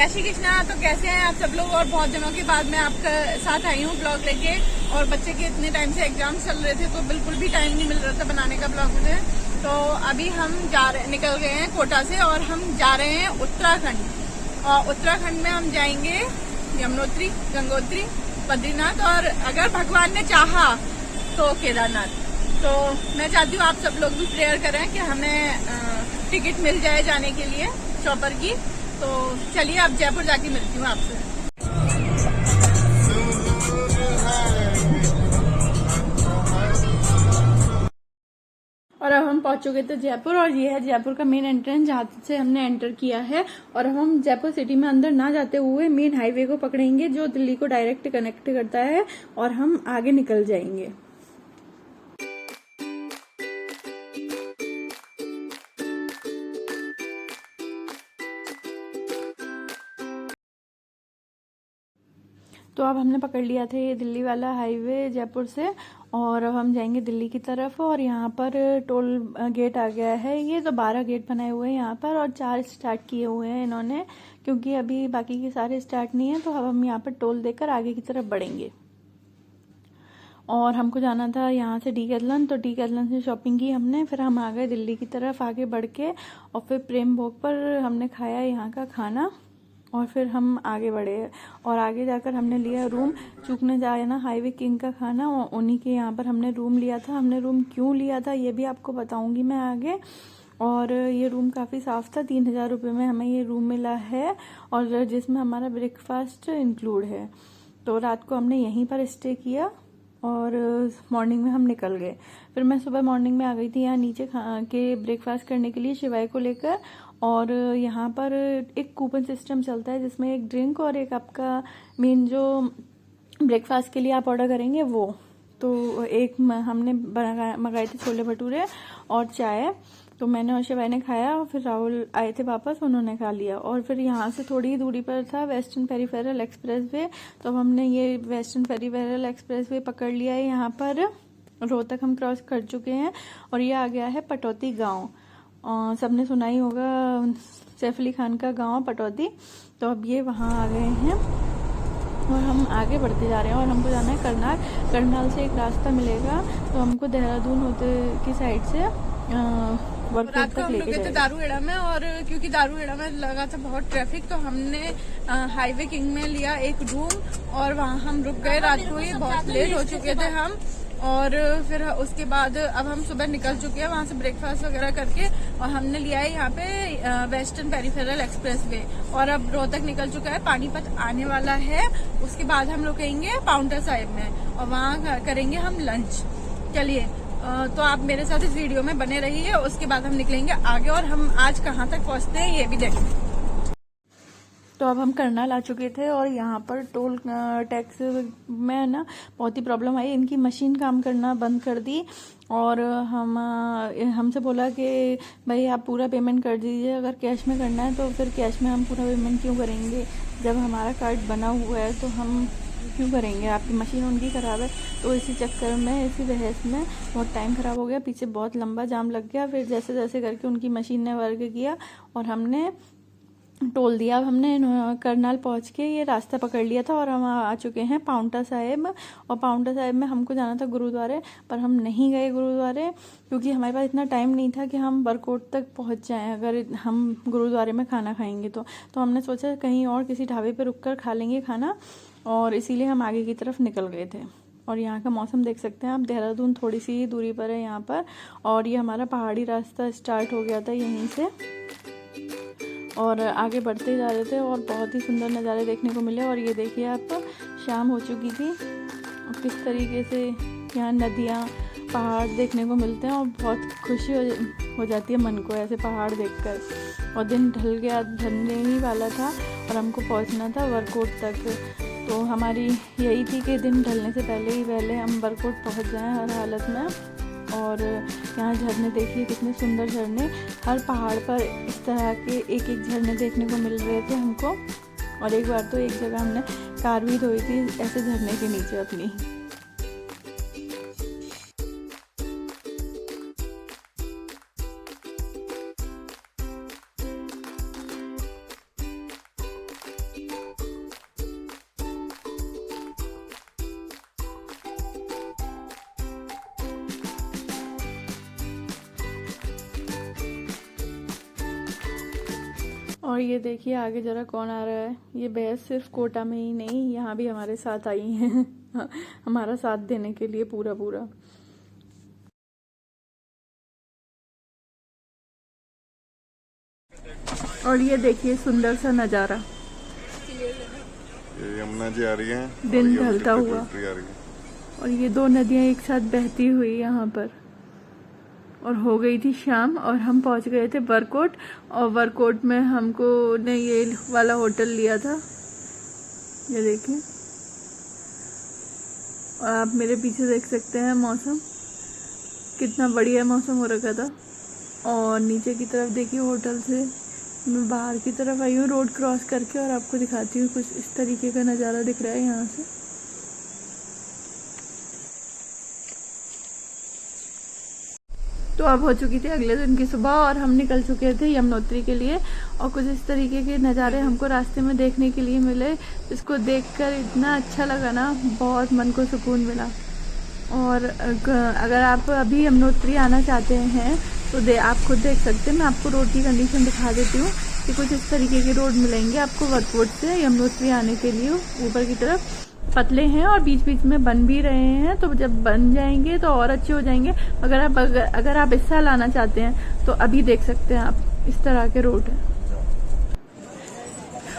जय श्री कृष्णा। तो कैसे हैं आप सब लोग? और बहुत दिनों के बाद मैं आपके साथ आई हूँ ब्लॉग लेके। और बच्चे के इतने टाइम से एग्जाम चल रहे थे तो बिल्कुल भी टाइम नहीं मिल रहा था बनाने का ब्लॉग मुझे। तो अभी हम निकल गए हैं कोटा से और हम जा रहे हैं उत्तराखंड। और उत्तराखंड में हम जाएंगे यमुनोत्री, गंगोत्री, बद्रीनाथ और अगर भगवान ने चाहा तो केदारनाथ। तो मैं चाहती हूँ आप सब लोग भी प्रेयर करें कि हमें टिकट मिल जाए जाने के लिए चॉपर की। तो चलिए अब जयपुर जाके मिलती हूँ आपसे। और अब हम पहुंच चुके थे जयपुर और ये है जयपुर का मेन एंट्रेंस जहाँ से हमने एंटर किया है। और अब हम जयपुर सिटी में अंदर ना जाते हुए मेन हाईवे को पकड़ेंगे जो दिल्ली को डायरेक्ट कनेक्ट करता है और हम आगे निकल जाएंगे। तो अब हमने पकड़ लिया था ये दिल्ली वाला हाईवे जयपुर से और अब हम जाएंगे दिल्ली की तरफ। और यहाँ पर टोल गेट आ गया है। ये तो 12 गेट बनाए हुए हैं यहाँ पर और 4 स्टार्ट किए हुए हैं इन्होंने, क्योंकि अभी बाकी के सारे स्टार्ट नहीं है। तो अब हम यहाँ पर टोल देकर आगे की तरफ बढ़ेंगे। और हमको जाना था यहाँ से डीकैथलॉन, तो डीकैथलॉन से शॉपिंग की हमने। फिर हम आ गए दिल्ली की तरफ आगे बढ़ के और फिर प्रेम भोग पर हमने खाया यहाँ का खाना और फिर हम आगे बढ़े। और आगे जाकर हमने लिया रूम, चूकने जाए ना हाईवे किंग का खाना, उन्हीं के यहाँ पर हमने रूम लिया था। हमने रूम क्यों लिया था ये भी आपको बताऊंगी मैं आगे। और ये रूम काफ़ी साफ था। 3,000 रुपये में हमें ये रूम मिला है और जिसमें हमारा ब्रेकफास्ट इंक्लूड है। तो रात को हमने यहीं पर स्टे किया और मॉर्निंग में हम निकल गए। फिर मैं सुबह मॉर्निंग में आ गई थी यहाँ नीचे के ब्रेकफास्ट करने के लिए शिवाय को लेकर। और यहाँ पर एक कूपन सिस्टम चलता है जिसमें एक ड्रिंक और एक आपका मेन जो ब्रेकफास्ट के लिए आप ऑर्डर करेंगे वो। तो एक हमने मंगाए थे छोले भटूरे और चाय। तो मैंने और शिवाय ने खाया और फिर राहुल आए थे वापस, उन्होंने खा लिया। और फिर यहाँ से थोड़ी ही दूरी पर था वेस्टर्न पेरीफेरल एक्सप्रेस वे। तो अब हमने ये वेस्टर्न पेरीफेरल एक्सप्रेस वे पकड़ लिया है। यहाँ पर रोहतक हम क्रॉस कर चुके हैं और ये आ गया है पटौती गांव। सबने सुना ही होगा सैफ अली खान का गांव पटौती। तो अब ये वहाँ आ गए हैं और हम आगे बढ़ते जा रहे हैं। और हमको जाना है करनाल। करनाल से एक रास्ता मिलेगा तो हमको देहरादून होते की साइड से रात को हम लोग गए थे दारूहेड़ा में। और क्योंकि दारूहेड़ा में लगा था बहुत ट्रैफिक तो हमने हाईवे किंग में लिया एक रूम और वहाँ हम रुक गए रात को। ही बहुत लेट हो चुके थे हम। और फिर उसके बाद अब हम सुबह निकल चुके हैं वहाँ से ब्रेकफास्ट वगैरह करके। और हमने लिया है यहाँ पे वेस्टर्न पेरीफेरल एक्सप्रेस वे। और अब रोहतक निकल चुका है, पानीपत आने वाला है। उसके बाद हम लोग कहेंगे पाउंटा साहिब में और वहाँ करेंगे हम लंच। चलिए तो आप मेरे साथ इस वीडियो में बने रहिए। उसके बाद हम निकलेंगे आगे और हम आज कहाँ तक पहुँचते हैं ये भी देखेंगे। तो अब हम करनाल आ चुके थे और यहाँ पर टोल टैक्स में ना बहुत ही प्रॉब्लम आई। इनकी मशीन काम करना बंद कर दी और हमसे बोला कि भाई आप पूरा पेमेंट कर दीजिए, अगर कैश में करना है तो फिर कैश में हम पूरा पेमेंट क्यों करेंगे, जब हमारा कार्ड बना हुआ है तो हम क्यों करेंगे, आपकी मशीन उनकी ख़राब है। तो इसी चक्कर में इसी बहस में बहुत टाइम ख़राब हो गया, पीछे बहुत लंबा जाम लग गया। फिर जैसे जैसे करके उनकी मशीन ने वर्क किया और हमने टोल दिया। अब हमने करनाल पहुंच के ये रास्ता पकड़ लिया था और हम आ चुके हैं पाउंटा साहिब। और पाउंटा साहिब में हमको जाना था गुरुद्वारे, पर हम नहीं गए गुरुद्वारे क्योंकि हमारे पास इतना टाइम नहीं था कि हम बरकोट तक पहुंच जाएं अगर हम गुरुद्वारे में खाना खाएंगे तो हमने सोचा कहीं और किसी ढाबे पर रुक कर खा लेंगे खाना, और इसीलिए हम आगे की तरफ निकल गए थे। और यहाँ का मौसम देख सकते हैं आप, देहरादून थोड़ी सी ही दूरी पर है यहाँ पर। और ये हमारा पहाड़ी रास्ता स्टार्ट हो गया था यहीं से और आगे बढ़ते जा रहे थे और बहुत ही सुंदर नज़ारे देखने को मिले। और ये देखिए आप, शाम हो चुकी थी और किस तरीके से यहाँ नदियाँ पहाड़ देखने को मिलते हैं और बहुत खुशी हो जाती है मन को ऐसे पहाड़ देखकर। और दिन ढल गया, ढलने ही वाला था और हमको पहुँचना था बरकोट तक। तो हमारी यही थी कि दिन ढलने से पहले हम बरकोट पहुँच जाएँ हर हालत में। और यहाँ झरने देखिए कितने सुंदर झरने, हर पहाड़ पर इस तरह के एक एक झरने देखने को मिल रहे थे हमको। और एक बार तो एक जगह हमने कार भी धोई थी ऐसे झरने के नीचे अपनी। और ये देखिए आगे जरा कौन आ रहा है। ये बहस सिर्फ कोटा में ही नहीं, यहाँ भी हमारे साथ आई हैं हमारा साथ देने के लिए पूरा पूरा। और ये देखिए सुंदर सा नज़ारा, ये यमुना जी आ रही है, दिन ढलता हुआ, आ रही है। और ये दो नदियाँ एक साथ बहती हुई यहाँ पर। और हो गई थी शाम और हम पहुँच गए थे वरकोट, और वरकोट में हमको ने ये वाला होटल लिया था, ये देखिए। और आप मेरे पीछे देख सकते हैं मौसम, कितना बढ़िया मौसम हो रखा था। और नीचे की तरफ देखिए होटल से मैं बाहर की तरफ आई हूँ रोड क्रॉस करके, और आपको दिखाती हूँ कुछ इस तरीके का नज़ारा दिख रहा है यहाँ से। तो अब हो चुकी थी अगले दिन की सुबह और हम निकल चुके थे यमुनोत्री के लिए। और कुछ इस तरीके के नज़ारे हमको रास्ते में देखने के लिए मिले, जिसको देखकर इतना अच्छा लगा ना, बहुत मन को सुकून मिला। और अगर आप अभी यमुनोत्री आना चाहते हैं तो आप खुद देख सकते हैं। मैं आपको रोड की कंडीशन दिखा देती हूँ कि कुछ इस तरीके के रोड मिलेंगे आपको वरकोट से यमुनोत्री आने के लिए। ऊपर की तरफ पतले हैं और बीच बीच में बन भी रहे हैं, तो जब बन जाएंगे तो और अच्छे हो जाएंगे। अगर आप इस साल आना चाहते हैं तो अभी देख सकते हैं आप, इस तरह के रोड है।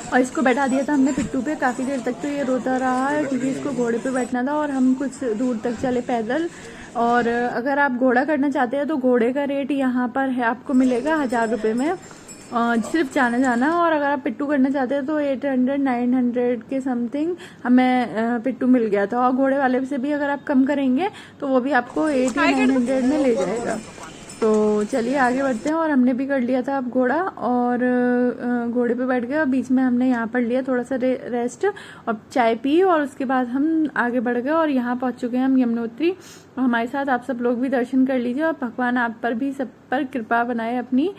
और इसको बैठा दिया था हमने पिट्टू पे, काफ़ी देर तक तो ये रोता रहा है क्योंकि इसको घोड़े पे बैठना था, और हम कुछ दूर तक चले पैदल। और अगर आप घोड़ा करना चाहते हैं तो घोड़े का रेट यहाँ पर है, आपको मिलेगा 1000 रुपये में सिर्फ जाना। और अगर आप पिट्टू करना चाहते हैं तो 800-900 के समथिंग हमें पिट्टू मिल गया था। और घोड़े वाले से भी अगर आप कम करेंगे तो वो भी आपको 800-900 में ले जाएगा। तो चलिए आगे बढ़ते हैं। और हमने भी कर लिया था अब घोड़ा, और घोड़े पे बैठ गए और बीच में हमने यहाँ पर लिया थोड़ा सा रेस्ट और चाय पी, और उसके बाद हम आगे बढ़ गए और यहाँ पहुँच चुके हैं हम यमुनोत्री। और हमारे साथ आप सब लोग भी दर्शन कर लीजिए, और भगवान आप पर भी सब पर कृपा बनाए अपनी।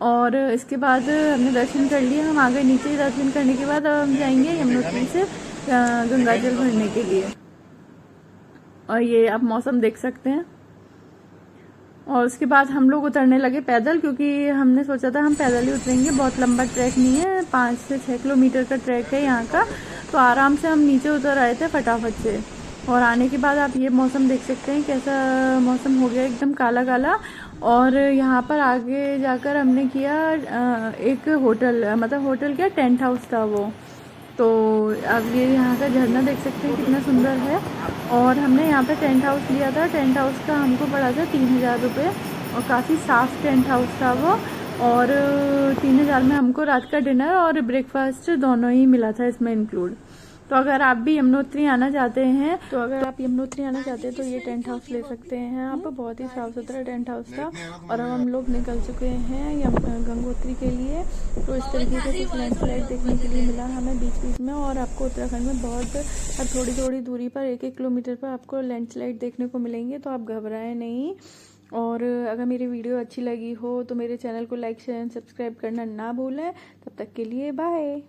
और इसके बाद हमने दर्शन कर लिए, हम आगे नीचे दर्शन करने के बाद हम जाएंगे यमुनोत्री से गंगा जल भरने के लिए। और ये आप मौसम देख सकते हैं। और उसके बाद हम लोग उतरने लगे पैदल, क्योंकि हमने सोचा था हम पैदल ही उतरेंगे, बहुत लंबा ट्रैक नहीं है, 5 से 6 किलोमीटर का ट्रैक है यहाँ का। तो आराम से हम नीचे उतर आए थे फटाफट से। और आने के बाद आप ये मौसम देख सकते हैं, कैसा मौसम हो गया, एकदम काला काला। और यहाँ पर आगे जाकर हमने किया एक होटल, मतलब होटल क्या, टेंट हाउस था वो। तो अब ये यहाँ का झरना देख सकते हैं कितना सुंदर है। और हमने यहाँ पे टेंट हाउस लिया था, टेंट हाउस का हमको पड़ा था 3000 रुपये, और काफ़ी साफ़ टेंट हाउस था वो। और 3000 में हमको रात का डिनर और ब्रेकफास्ट दोनों ही मिला था इसमें इंक्लूड। तो अगर आप भी यमुनोत्री आना चाहते हैं तो ये टेंट हाउस ले सकते हैं आप। बहुत ही साफ़ सुथरा टेंट हाउस था। और अब हम लोग निकल चुके हैं गंगोत्री के लिए। तो इस तरीके से कुछ लैंडस्लाइड देखने के लिए मिला हमें बीच बीच में। और आपको उत्तराखंड में बहुत थोड़ी थोड़ी दूरी पर 1-1 किलोमीटर पर आपको लैंडस्लाइड देखने को मिलेंगे, तो आप घबराएं नहीं। और अगर मेरी वीडियो अच्छी लगी हो तो मेरे चैनल को लाइक शेयर एंड सब्सक्राइब करना ना भूलें। तब तक के लिए बाय।